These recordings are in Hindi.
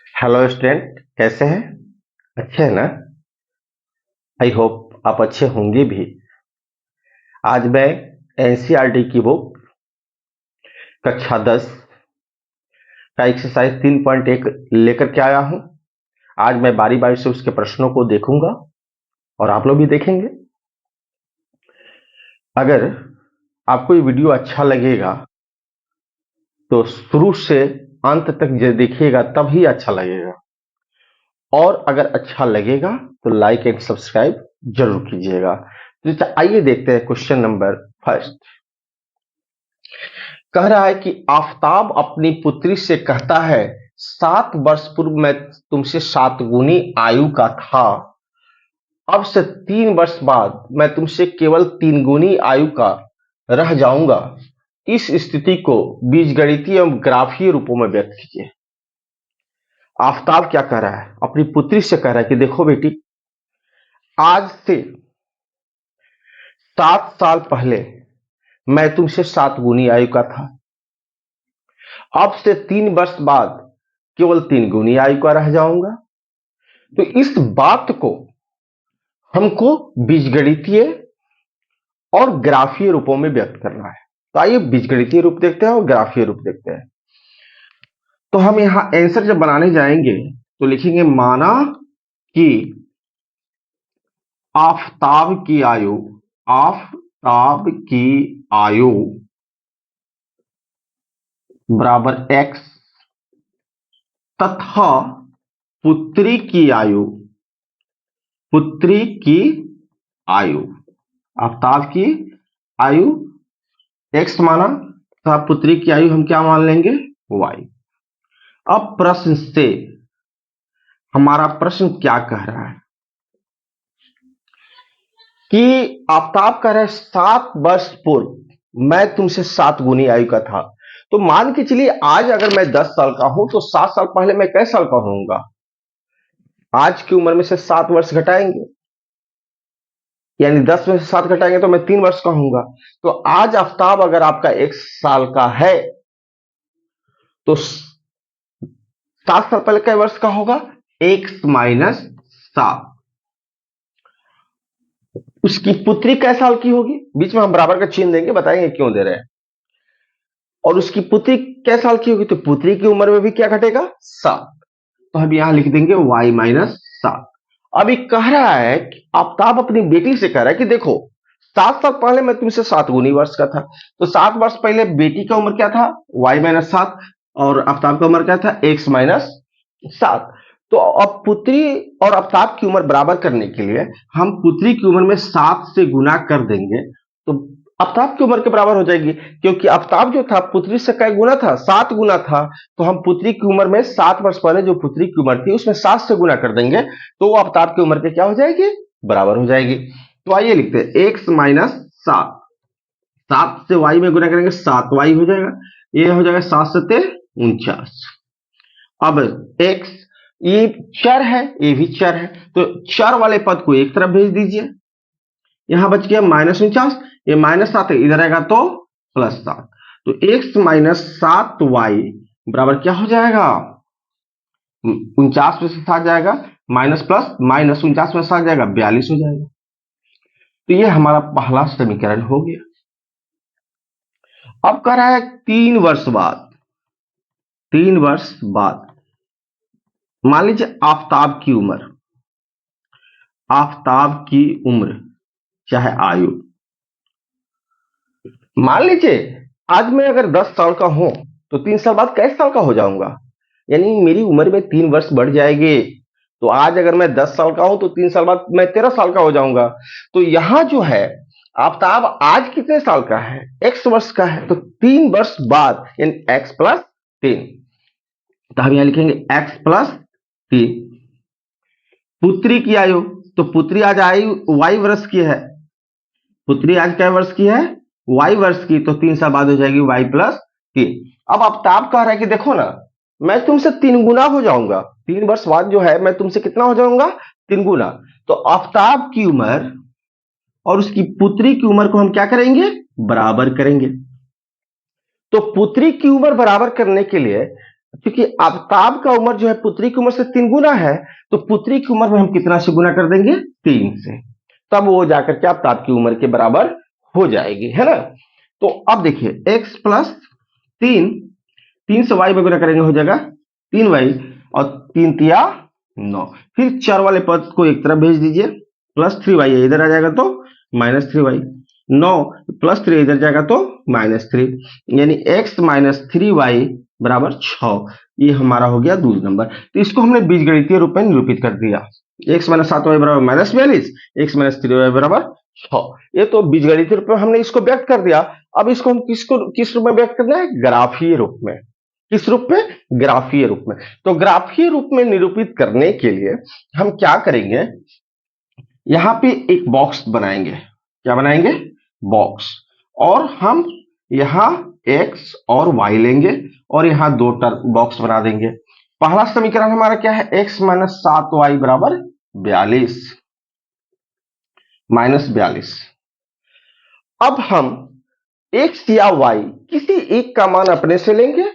हेलो स्टूडेंट, कैसे हैं? अच्छे हैं ना? आई होप आप अच्छे होंगे भी। आज मैं एनसीईआरटी की बुक कक्षा 10 का एक्सरसाइज 3.1 लेकर के आया हूं। आज मैं बारी बारी से उसके प्रश्नों को देखूंगा और आप लोग भी देखेंगे। अगर आपको ये वीडियो अच्छा लगेगा तो शुरू से अंत तक देखिएगा, तभी अच्छा लगेगा। और अगर अच्छा लगेगा तो लाइक एंड सब्सक्राइब जरूर कीजिएगा। तो आइए देखते हैं क्वेश्चन नंबर फर्स्ट। कह रहा है कि आफताब अपनी पुत्री से कहता है, 7 वर्ष पूर्व मैं तुमसे 7 गुनी आयु का था। अब से 3 वर्ष बाद मैं तुमसे केवल 3 गुनी आयु का रह जाऊंगा। इस स्थिति को बीजगणितीय एवं ग्राफीय रूपों में व्यक्त कीजिए। आफताब क्या कह रहा है? अपनी पुत्री से कह रहा है कि देखो बेटी, आज से 7 साल पहले मैं तुमसे 7 गुनी आयु का था। अब से 3 वर्ष बाद केवल 3 गुनी आयु का रह जाऊंगा। तो इस बात को हमको बीजगणितीय और ग्राफीय रूपों में व्यक्त करना है। तो आइए बीजगणितीय रूप देखते हैं और ग्राफीय रूप देखते हैं। तो हम यहां आंसर जब बनाने जाएंगे तो लिखेंगे, माना कि आफताब की आयु आफताब की आयु बराबर x तथा पुत्री की आयु आयु आफताब की आयु x माना तथा पुत्री की आयु हम क्या मान लेंगे? y। अब प्रश्न से हमारा प्रश्न क्या कह रहा है कि आफताब कह रहा है 7 वर्ष पूर्व मैं तुमसे 7 गुनी आयु का था। तो मान के चलिए आज अगर मैं 10 साल का हूं तो 7 साल पहले मैं कैसे साल का होऊंगा? आज की उम्र में से 7 वर्ष घटाएंगे, यानी 10 में से 7 घटाएंगे तो मैं 3 वर्ष का होऊंगा। तो आज आफताब अगर आपका 1 साल का है तो 7 साल पहले कै वर्ष का होगा? x minus 7। उसकी पुत्री कै साल की होगी? बीच में हम बराबर का चिन्ह देंगे, बताएंगे क्यों दे रहे हैं। और उसकी पुत्री कै साल की होगी? तो पुत्री की उम्र में भी क्या घटेगा? 7। तो हम यहां लिख देंगे y माइनस 7। अब ये कह रहा है कि आफताब अपनी बेटी से कह रहा है कि देखो, 7 साल पहले मैं तुमसे 7 गुनी वर्ष का था। तो 7 वर्ष पहले बेटी का उम्र क्या था? y minus 7। और आफताब का उम्र क्या था? x minus 7। तो अब पुत्री और आफताब की उम्र बराबर करने के लिए हम पुत्री की उम्र में 7 से गुना कर देंगे तो आफताब की उम्र के बराबर हो जाएगी। क्योंकि आफताब जो था पुत्री से कै गुना था? 7 गुना था। तो हम पुत्री की उम्र में 7 वर्ष पहले जो पुत्री की उम्र थी उसमें 7 से गुना कर देंगे तो वो आफताब की उम्र के क्या हो जाएगी? बराबर हो जाएगी। तो आइए लिखते हैं x माइनस 7। 7 से y में गुना करेंगे 7y हो जाएगा। ये हो जाएगा 7 से 49। अब x ये चर है, ये भी चर है, तो चर वाले पद को एक तरफ भेज दीजिए। यहां बच गया -49। ये -7 इधर आएगा तो +7। तो x माइनस 7y बराबर क्या हो जाएगा? 49 में से 7 जाएगा, माइनस प्लस माइनस 49 में 7 जाएगा, 42 हो जाएगा। तो ये हमारा पहला समीकरण हो गया। अब कह रहा है 3 वर्ष बाद, 3 वर्ष बाद मान लीजिए आफताब की उम्र चाहे आयु, मान लीजिए आज मैं अगर 10 साल का हूं तो 3 साल बाद कैसे साल का हो जाऊंगा? यानी मेरी उम्र में 3 वर्ष बढ़ जाएंगे। तो आज अगर मैं 10 साल का हूं तो 3 साल बाद मैं 13 साल का हो जाऊंगा। तो यहां जो है आफताब आज कितने साल का है? x वर्ष का है। तो 3 वर्ष बाद यानी x प्लस 3। तो हम यहां लिखेंगे x प्लस 3। पुत्री की आयु, तो पुत्री आज आयु y वर्ष की है। पुत्री आज क्या वर्ष की है? y वर्ष की। तो 3 साल बाद हो जाएगी y प्लस 3। अब आफताब कह रहा है कि देखो ना, मैं तुमसे 3 गुना हो जाऊंगा। 3 वर्ष बाद जो है मैं तुमसे कितना हो जाऊंगा? 3 गुना। तो आफताब की उम्र और उसकी पुत्री की उम्र को हम क्या करेंगे? बराबर करेंगे। तो पुत्री की उम्र बराबर करने के लिए क्योंकि आफ्ताब का उम्र जो है पुत्री की उम्र से 3 गुना है, तो पुत्री की उम्र में हम कितना से गुना कर देंगे? 3 से, तब वो जाकर के आफ्ताब की उम्र के बराबर हो जाएगी, है ना। तो अब देखिए x प्लस 3, 3 से y में गुना करेंगे हो जाएगा 3y, और 3 तिया 9। फिर 4 वाले पद को एक तरफ भेज दीजिए, प्लस 3y इधर आ जाएगा तो माइनस 3y, 9 प्लस 3 इधर जाएगा तो माइनस 3, यानी x माइनस 3y बराबर 6। ये हमारा हो गया दूसरा नंबर। तो इसको हमने बीजगणितीय रूप में निरूपित कर दिया, x माइनस 7y बराबर माइनस 42, x माइनस 3y बराबर 6। ये तो बीजगणितीय रूप में हमने इसको व्यक्त कर दिया। अब इसको हम किस रूप में व्यक्त करना है? ग्राफीय रूप में। किस रूप में? ग्राफीय रूप में। तो ग्राफीय रूप में निरूपित करने के लिए हम क्या करेंगे, यहां पे एक बॉक्स बनाएंगे। क्या बनाएंगे? बॉक्स। और हम यहां x और y लेंगे और यहां दो बॉक्स बना देंगे। पहला समीकरण हमारा क्या है? x माइनस 7y बराबर 42, माइनस 42। अब हम x या y किसी एक का मान अपने से लेंगे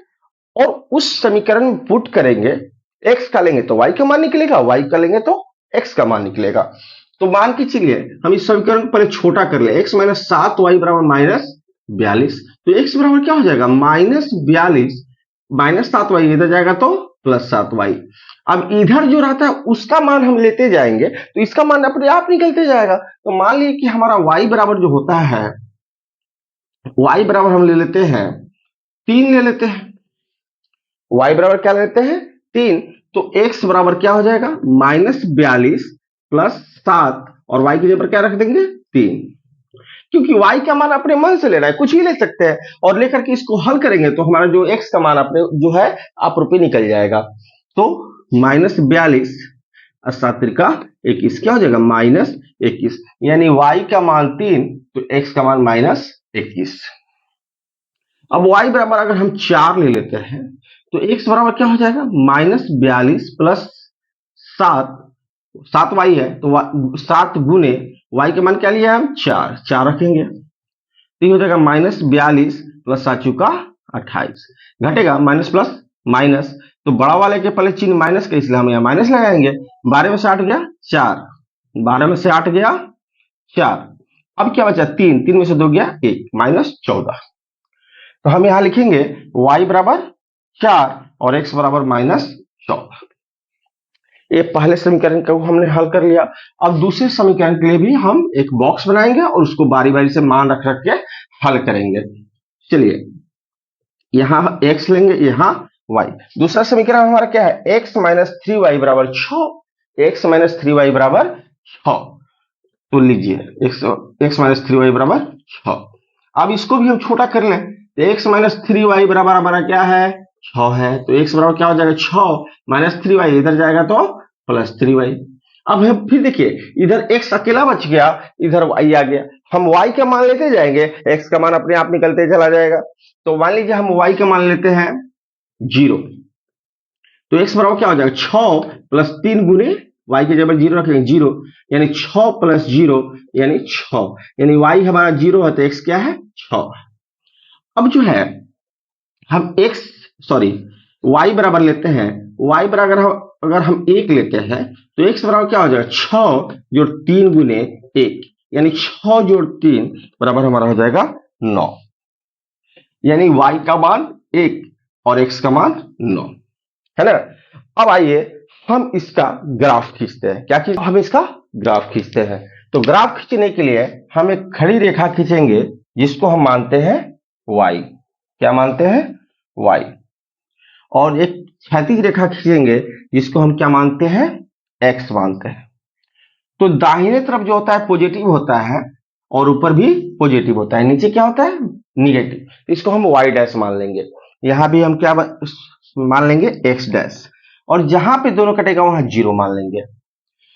और उस समीकरण में पुट करेंगे। x का लेंगे तो y का मान निकलेगा, y का लेंगे तो x का मान निकलेगा। तो मान के चलिए हम इस समीकरण को पहले छोटा कर ले, x माइनस 7y बराबर माइनस 42। तो x बराबर क्या हो जाएगा? माइनस 42, माइनस 7y इधर जाएगा तो प्लस 7y। अब इधर जो रहता है उसका मान हम लेते जाएंगे तो इसका मान अपने आप निकलते जाएगा। तो मान लीजिए कि हमारा y बराबर जो होता है, y बराबर हम ले लेते हैं 3 ले लेते हैं। y बराबर क्या लेते हैं? 3। तो x बराबर क्या हो जाएगा? माइनस 42 प्लस 7, और y की जगह पर क्या रख देंगे? 3। क्योंकि y का मान अपने मन से लेना है, कुछ ही ले सकते हैं, और लेकर के इसको हल करेंगे तो हमारा जो x का मान अपने जो है अपरूपी निकल जाएगा। तो माइनस 42 और 7 त्रिका 21, क्या हो जाएगा? माइनस 21, यानी y का मान 3 तो x का मान माइनस 21। अब y बराबर अगर हम 4 ले लेते हैं तो x बराबर क्या हो जाएगा? माइनस 42 प्लस 7, 7y है तो 7 गुने y के मान क्या लिया हम? 4, 4 रखेंगे तो ये हो जाएगा माइनस 42 प्लस 7 चुका 28, घटेगा माइनस प्लस माइनस, तो बड़ा वाले के पहले चिन्ह माइनस का, इसलिए हम यहाँ माइनस लगाएंगे। 12 में से 8 गया 4, 12 में से 8 गया 4, अब क्या बचा? 3, 3 में से 2 गया 1, माइनस 14। तो हम यहां लिखेंगे y बराबर 4 और x बराबर माइनस 14। ये पहले समीकरण को हमने हल कर लिया। अब दूसरे समीकरण के लिए भी हम एक बॉक्स बनाएंगे और उसको बारी बारी से मान रख रख के हल करेंगे। चलिए यहां x लेंगे, यहां y। दूसरा समीकरण हमारा क्या है? x माइनस 3y बराबर 6, x माइनस 3y बराबर 6। तो लीजिए x माइनस 3y बराबर 6। अब इसको भी हम छोटा कर लें तो x माइनस 3y बराबर हमारा क्या है? 6 है। तो x बराबर क्या हो जाएगा? 6 माइनस 3y इधर जाएगा तो प्लस 3y। अब हम फिर देखिए इधर x अकेला बच गया, इधर y आ गया, हम y का मान लेते जाएंगे, x का मान अपने आप निकलते चला जाएगा। तो मान लीजिए हम y का मान लेते हैं 0, तो x बराबर क्या हो जाएगा? 6 प्लस 3 गुने y के जगह 0 रखेंगे 0, यानी 6 प्लस 0 यानी 6, यानी y हमारा 0 है तो x क्या है? 6। अब जो है हम x सॉरी y बराबर लेते हैं, y बराबर अगर हम 1 लेते हैं तो x बराबर क्या हो जाएगा? 6 जोड़ 3 गुने 1, यानी 6 जोड़ 3 बराबर हमारा हो जाएगा 9, यानी y का मान 1 और x का मान 9, है ना। अब आइए हम इसका ग्राफ खींचते हैं। क्या खींचते? हम इसका ग्राफ खींचते हैं। तो ग्राफ खींचने के लिए हम एक खड़ी रेखा खींचेंगे जिसको हम मानते हैं y। क्या मानते हैं? y। और एक क्षैतिज रेखा खींचेंगे जिसको हम क्या मानते हैं? x मानते हैं। तो दाहिने तरफ जो होता है पॉजिटिव होता है और ऊपर भी पॉजिटिव होता है, नीचे क्या होता है? निगेटिव। इसको हम y डैश मान लेंगे। यहां भी हम क्या मान लेंगे? x डैश, और जहां पे दोनों कटेगा वहां 0 मान लेंगे।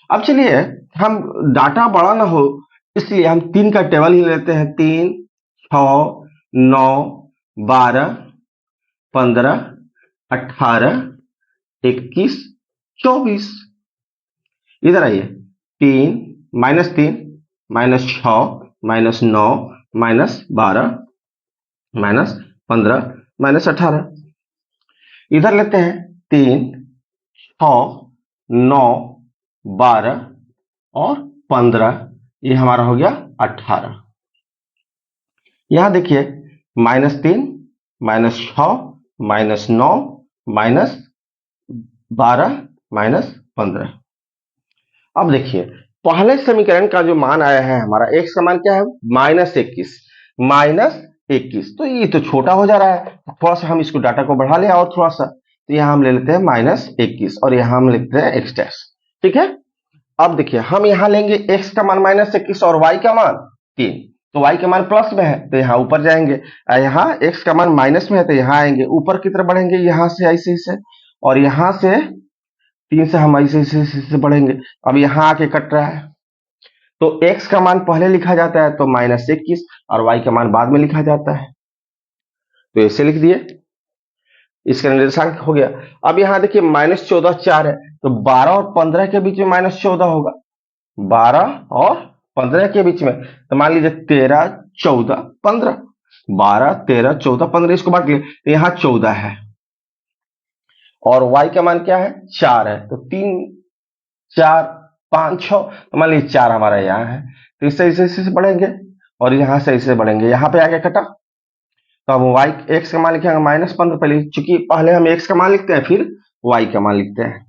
अब चलिए हम डाटा बड़ा ना हो इसलिए हम 3 का टेबल ही लेते हैं। 3, 6, 9, 12, 15, 18, 21, 24। इधर आइए, 3 minus 3 minus 6 minus 9 minus 12 minus 15 minus 18, इधर लेते हैं 3, 6, 9, 12 और 15, ये हमारा हो गया 18। यहां देखिए -3, -6, -9, -12, -15। अब देखिए पहले समीकरण का जो मान आया है हमारा x का मान क्या है, -21, -21। तो ये तो छोटा हो जा रहा है, थोड़ा सा हम इसको डाटा को बढ़ा ले और थोड़ा सा, तो यहां हम ले लेते हैं -21 और यहां हम लिखते हैं x डैश। ठीक है, अब देखिए हम यहां लेंगे x का मान -21 और y का मान 3, तो y का मान प्लस में है तो यहां ऊपर जाएंगे, यहां x का मान माइनस में है तो यहां आएंगे, ऊपर की तरफ बढ़ेंगे यहां से ऐसे से, और यहां से 3 से हम ऐसे बढ़ेंगे। अब यहां आके कट रहा है, तो x का मान पहले लिखा जाता है तो -21 और y का मान बाद में लिखा जाता है, तो ऐसे लिख दिए, इसका निर्देशांक हो गया। अब यहां देखिए -14 4 है, तो 12 और 15 के बीच में -14 होगा, 12 और 15 के बीच में, तो मान लीजिए 13, 14, 15, 12, 13, 14, 15, इसको बांट लिए तो यहाँ 14 है, और y का मान क्या है 4 है, तो 3, 4, 5, 6, तो मान लीजिए 4 हमारा यहाँ है, तो इससे ऐसे बढ़ेंगे और यहाँ से ऐसे बढ़ेंगे, यहाँ पे आगे कटा, तो हम y x का मान लिखेंगे -15, पहले चूंकि पहले हम x का मान लिखते हैं फिर y का मान लिखते हैं।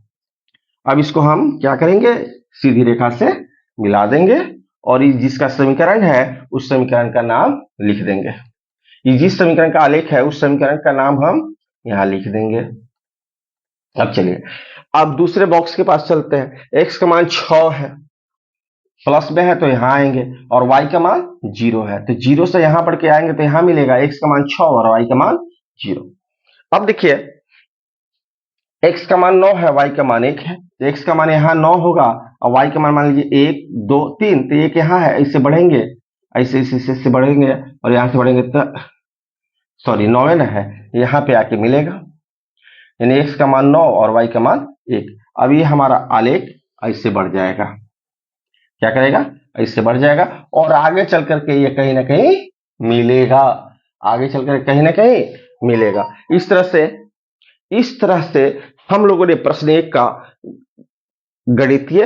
अब इसको हम क्या करेंगे, सीधी रेखा से मिला देंगे और ये जिसका समीकरण है उस समीकरण का नाम लिख देंगे, ये जिस समीकरण का आलेख है उस समीकरण का नाम हम यहां लिख देंगे। अब चलिए अब दूसरे बॉक्स के पास चलते हैं, x का मान 6 है, प्लस में है तो यहां आएंगे, और y का मान 0 है, तो 0 से यहां पढ़ के आएंगे तो यहां मिलेगा x का मान 6 और y का मान 0। अब देखिए x का मान 9 है, y का मान 1 है, तो x का मान यहाँ 9 होगा और y का मान मान लीजिए 1, 2, 3, तो एक यहाँ है, ऐसे बढ़ेंगे, ऐसे बढ़ेंगे और यहाँ से बढ़ेंगे तो सॉरी 9 है ना है, यहाँ पे आके मिलेगा, यानी x का मान 9 और y का मान 1। अब ये हमारा आलेख ऐसे बढ़ जाएगा, क्या करेगा, ऐसे बढ़ जाएगा और आगे चल करके ये कहीं ना कहीं मिलेगा, आगे चल कर कहीं ना कहीं मिलेगा। इस तरह से हम लोगों ने प्रश्न 1 का गणितीय,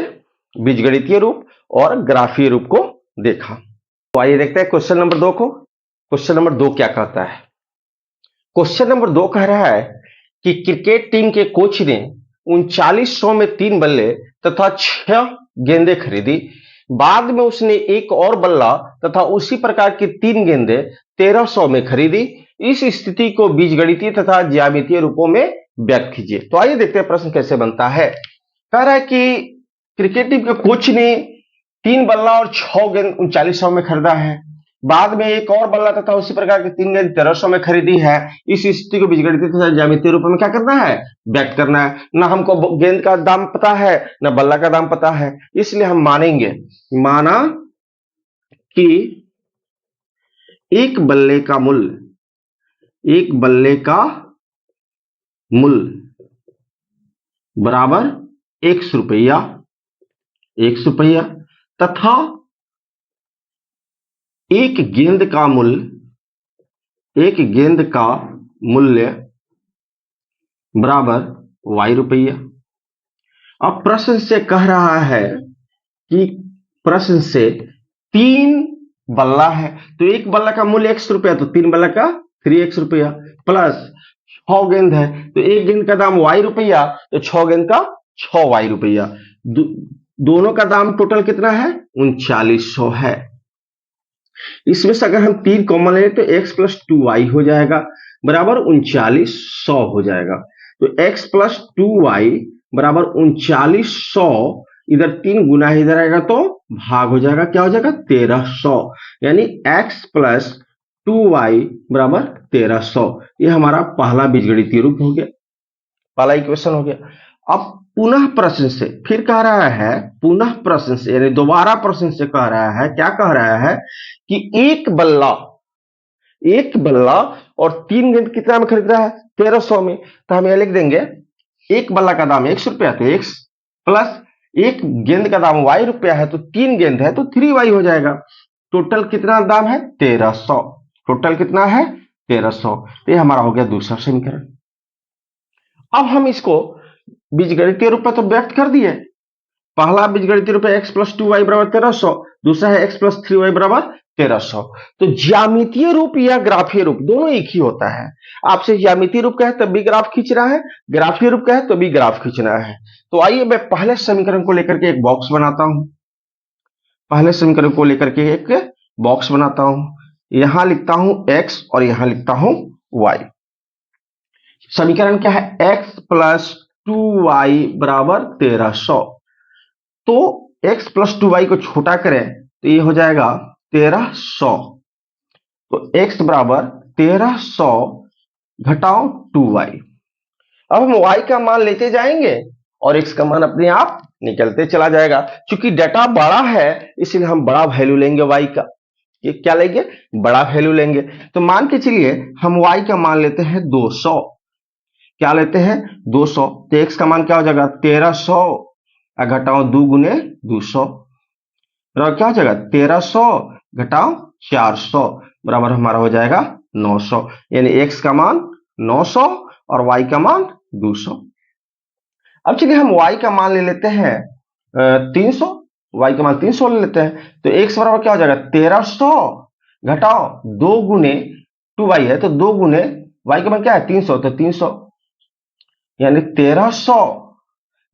बीजगणितीय रूप और ग्राफीय रूप को देखा। तो आइए देखते हैं क्वेश्चन नंबर 2 को। क्वेश्चन नंबर 2 क्या कहता है, क्वेश्चन नंबर 2 कह रहा है कि क्रिकेट टीम के कोच ने 3900 में 3 बल्ले तथा 6 गेंदें खरीदी, बाद में उसने एक और बल्ला तथा उसी प्रकार की 3 गेंदें 1300 में खरीदी, इस स्थिति को बीजगणितीय तथा ज्यामितीय रूपों में व्यक्त कीजिए। तो आइए देखते हैं प्रश्न कैसे बनता है। कह रहा है कि क्रिकेट टीम के कोच ने 3 बल्ला और 6 गेंद 3900 में खरीदा है, बाद में एक और बल्ला तथा उसी प्रकार की 3 गेंद 1300 में खरीदी है, इस स्थिति को बीजगणितीय तथा ज्यामितीय रूप में क्या करना है, व्यक्त करना है। ना हमको गेंद का दाम पता है ना बल्ला का दाम पता है, इसलिए हम मानेंगे, माना कि एक बल्ले का मूल्य बराबर 100 रुपया, 100 रुपया, तथा एक गेंद का मूल्य बराबर y रुपया। अब प्रश्न से कह रहा है कि प्रश्न से 3 बल्ला है, तो एक बल्ला का मूल्य 100 रुपया, तो 3 बल्ला का 3x रुपया, प्लस 6 गेंद है तो एक गेंद का दाम y रुपया, तो 6 गेंद का 6y रुपया, दोनों का दाम टोटल कितना है 3900 है। इसमें से अगर हम 3 कॉमन लें तो x प्लस 2y हो जाएगा बराबर 3900 हो जाएगा, तो x प्लस 2y बराबर 3900, इधर 3 गुना इधर आएगा तो भाग हो जाएगा, क्या हो जाएगा 1300, यानी x प्लस 2y बराबर 1300। ये हमारा पहला बीजगणितीय रूप हो गया, पहला इक्वेशन हो गया। अब पुनः प्रश्न से फिर कह रहा है, पुनः प्रश्न से यानी दोबारा प्रश्न से कह रहा है, क्या कह रहा है कि एक बल्ला और 3 गेंद कितना में खरीद रहा है 1300 में, तो हम ये लिख देंगे एक बल्ला का दाम 100 रुपया, तो x प्लस एक गेंद का दाम y रुपया है, तो 3 गेंद है तो 3y हो जाएगा, टोटल कितना दाम है 1300, टोटल कितना है 1300। तो ये हमारा हो गया दूसरा समीकरण। अब हम इसको बीजगणितीय रूप में तो व्यक्त कर दिए। पहला बीजगणितीय रूप है x प्लस 2y बराबर 1300, दूसरा है x प्लस 3y बराबर 1300। तो ज्यामितीय रूप या ग्राफीय रूप दोनों एक ही होता है। आपसे ज्यामितीय रूप का है तब भी ग्राफ खींचना है, ग्राफीय रूप का है तो भी ग्राफ खींचना है। तो आइए मैं पहले समीकरण को लेकर के एक बॉक्स बनाता हूं। पहले समीकरण को लेकर के एक बॉक्स बनाता हूं। यहां लिखता हूं x और यहां लिखता हूं y। समीकरण क्या है? x प्लस 2y बराबर 1300। तो x प्लस 2y को छोटा करें तो ये हो जाएगा 1300। तो x बराबर 1300 घटाओ 2y। अब हम y का मान लेते जाएंगे और x का मान अपने आप निकलते चला जाएगा। क्योंकि डाटा बड़ा है इसलिए हम बड़ा वैल्यू लेंगे y का। ये क्या लेंगे? बड़ा वैल्यू लेंगे। तो मान के चलिए हम y का मान लेते हैं 200। क्या लेते हैं? 200। तो x का मान क्या हो जाएगा? 1300 घटाओ 2 गुने 200 बराबर क्या हो जाएगा? 1300 घटाओ 400 बराबर हमारा हो जाएगा 900। यानी x का मान 900 और y का मान 200। अब चलिए हम y का मान ले लेते हैं 300। y का मान 300 ले लेते हैं। तो x बराबर क्या हो जाएगा? 1300 घटाओ 2 गुने 2y है तो 2 गुने y का मान क्या है? 300। तो 300 यानी 1300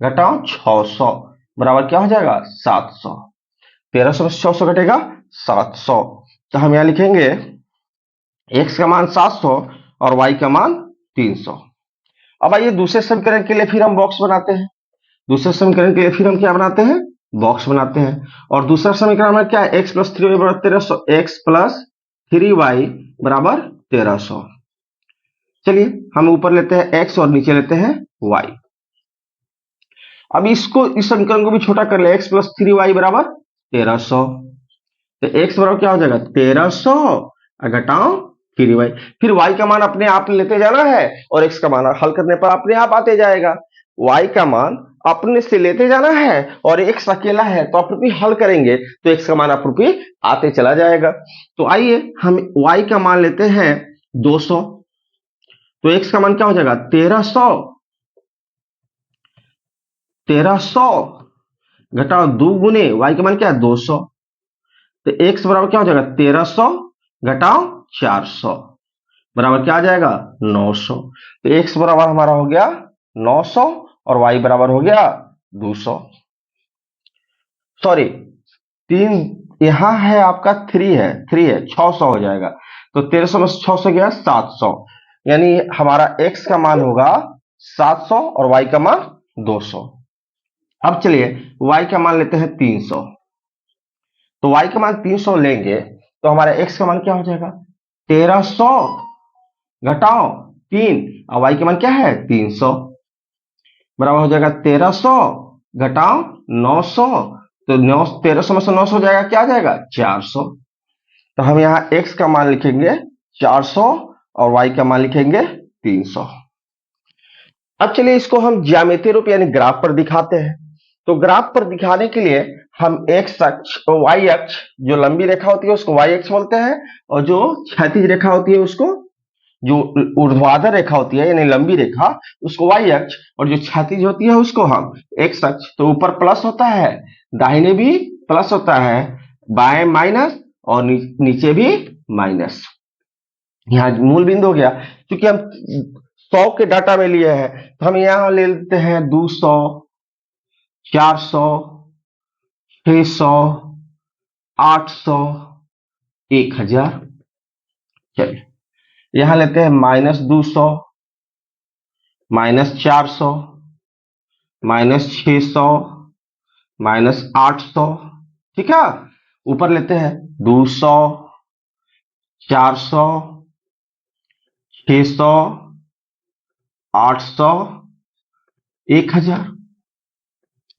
घटाओ 600 बराबर क्या हो जाएगा? 700। 1300 में 600 घटेगा 700। तो हम यहां लिखेंगे x का मान 700 और y का मान 300। अब आइए दूसरे समीकरण के लिए फिर हम बॉक्स बनाते हैं। दूसरे समीकरण के लिए फिर हम क्या बनाते हैं? बॉक्स बनाते हैं। और दूसरा समीकरण में क्या है? x प्लस 3y बराबर 1300। x प्लस 3y बराबर 1300। चलिए हम ऊपर लेते हैं x और नीचे लेते हैं y। अब इसको इस समीकरण को भी छोटा कर ले। x प्लस 3y बराबर 1300। तो x बराबर क्या हो जाएगा? 1300 घटाओ 3y। फिर y का मान अपने आप लेते जाना है और x का मान हल करने पर अपने आप आते जाएगा। y का मान अपने से लेते जाना है और x अकेला है तो अपरूपी हल करेंगे तो x का मान अपरूपी आते चला जाएगा। तो आइए हम y का मान लेते हैं 200। तो x का मान क्या हो जाएगा? 1300 घटाओ 2 गुने y का मान क्या है? 200। तो x बराबर क्या हो जाएगा? 1300 घटाओ 400 बराबर क्या आ जाएगा? 900। तो x बराबर हमारा हो गया 900 और y बराबर हो गया 200। सॉरी 3 यहां है आपका 3 है 600 हो जाएगा। तो 1300 में 600 गया 700। यानी हमारा x का मान होगा 700 और y का मान 200। अब चलिए y का मान लेते हैं 300। तो y का मान 300 लेंगे तो हमारा x का मान क्या हो जाएगा? 1300 घटाओ 3 और y का मान क्या है? 300 बराबर हो जाएगा 1300 घटाओ 900। तो 1300 में से 900 हो जाएगा क्या आ जाएगा? 400। तो हम यहाँ x का मान लिखेंगे 400 और y का मान लिखेंगे 300। अब चलिए इसको हम ज्यामितीय रूप यानी ग्राफ पर दिखाते हैं। तो ग्राफ पर दिखाने के लिए हम x अक्ष और y अक्ष, जो लंबी रेखा होती है उसको y अक्ष बोलते हैं और जो क्षैतिज रेखा होती है उसको, जो ऊर्ध्वाधर रेखा होती है यानी लंबी रेखा उसको y अक्ष और जो क्षैतिज होती है उसको हम x अक्ष। तो ऊपर प्लस होता है, दाहिने भी प्लस होता है, बाएं माइनस और नीचे भी माइनस। यहाँ मूल बिंदु हो गया। क्योंकि हम 100 के डाटा में लिए हैं तो हम यहाँ ले लेते हैं 200, 400, 600, 800, 1000। चलिए यहां लेते हैं -200, -400, -600, -800। ठीक है। ऊपर लेते हैं 200, 400, 600, 800, 1000।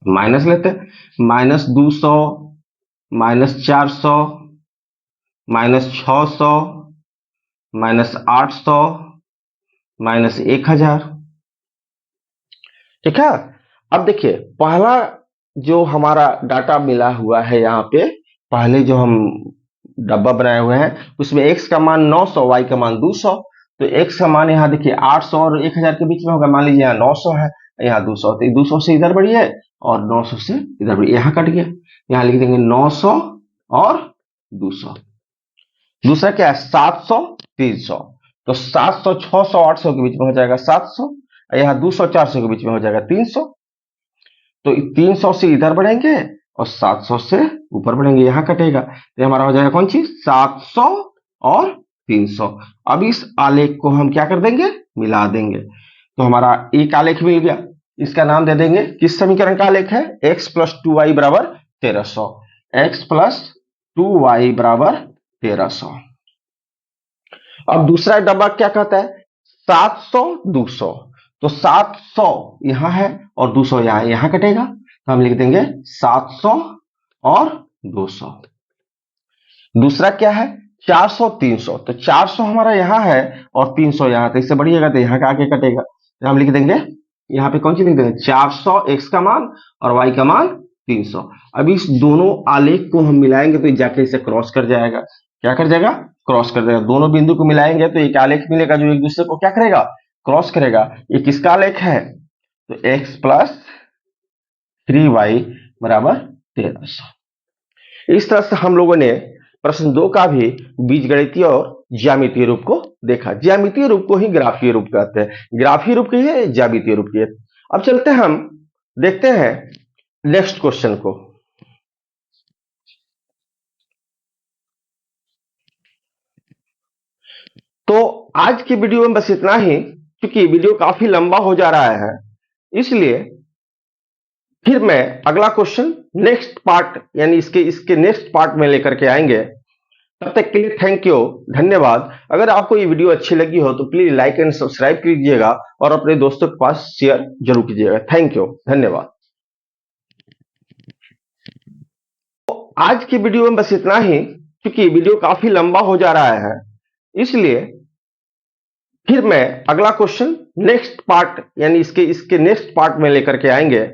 माइनस लेते हैं -200, -400, -600, -800, -1000। ठीक है। अब देखिए पहला जो हमारा डाटा मिला हुआ है यहाँ पे, पहले जो हम डब्बा बनाए हुए हैं उसमें x का मान 900, y का मान 200। तो x का मान यहाँ देखिए 800 और 1000 के बीच में होगा। मान लीजिए यहाँ 900 है, यहाँ 200, तो 200 से इधर बढ़िए और 900 से इधर बढ़िए, यहाँ कट गया। यहाँ लिख देंगे 900 और 200। दूसरा क्या है 700 300, तो 700 600 800 के बीच में हो जाएगा 700, यहाँ 200 400 के बीच में हो जाएगा 300। तो 300 से इधर बढ़ेंगे और 700 से ऊपर बढ़ेंगे, यहाँ कटेगा, तो हमारा हो जाएगा कौन चीज 700 और 300। अब इस आलेख को हम क्या कर देंगे, मिला देंगे, तो हमारा एक आलेख मिल गया। इसका नाम दे देंगे, किस समीकरण का आलेख है, x प्लस 2y बराबर 1300, x प्लस 2y बराबर 1300। अब दूसरा डब्बा क्या कहता है 700 200, तो 700 यहां है और 200 यहां, यहां कटेगा, तो हम लिख देंगे 700 और 200। दूसरा क्या है 400 300, तो 400 हमारा यहां है और 300 यहां, तो इससे बढ़िएगा तो यहां का आगे कटेगा, तो हम लिख देंगे यहां पे कौन सी लिख देंगे 400 x का मान और y का मान 300। अब इस दोनों आलेख को हम मिलाएंगे तो जाके इसे क्रॉस कर जाएगा। क्या कर जाएगा, क्रॉस कर देगा। दोनों बिंदु को मिलाएंगे तो एक आलेख मिलेगा जो एक दूसरे को क्या करेगा, क्रॉस करेगा। ये किसका आलेख है, तो x प्लस 3y बराबर 1300। इस तरह से हम लोगों ने प्रश्न 2 का भी बीजगणितीय और ज्यामितीय रूप को देखा। ज्यामितीय रूप को ही ग्राफीय रूप कहते हैं, ग्राफीय रूप की है, ज्यामितीय रूप की है। अब चलते हैं, हम देखते हैं नेक्स्ट क्वेश्चन को। तो आज की वीडियो में बस इतना ही, क्योंकि वीडियो काफी लंबा हो जा रहा है, इसलिए फिर मैं अगला क्वेश्चन नेक्स्ट पार्ट यानी इसके नेक्स्ट पार्ट में लेकर के आएंगे। तब तक के लिए थैंक यू, धन्यवाद। अगर आपको ये वीडियो अच्छी लगी हो तो प्लीज लाइक एंड सब्सक्राइब कीजिएगा और अपने दोस्तों के पास शेयर जरूर कीजिएगा। थैंक यू, धन्यवाद। तो आज की वीडियो में बस इतना ही, क्योंकि वीडियो काफी लंबा हो जा रहा है, इसलिए फिर मैं अगला क्वेश्चन नेक्स्ट पार्ट यानी इसके नेक्स्ट पार्ट में लेकर के आएंगे।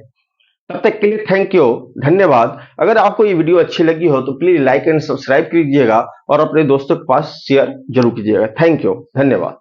तब तक के लिए थैंक यू, धन्यवाद। अगर आपको ये वीडियो अच्छी लगी हो तो प्लीज लाइक एंड सब्सक्राइब कीजिएगा और अपने दोस्तों के पास शेयर जरूर कीजिएगा। थैंक यू, धन्यवाद।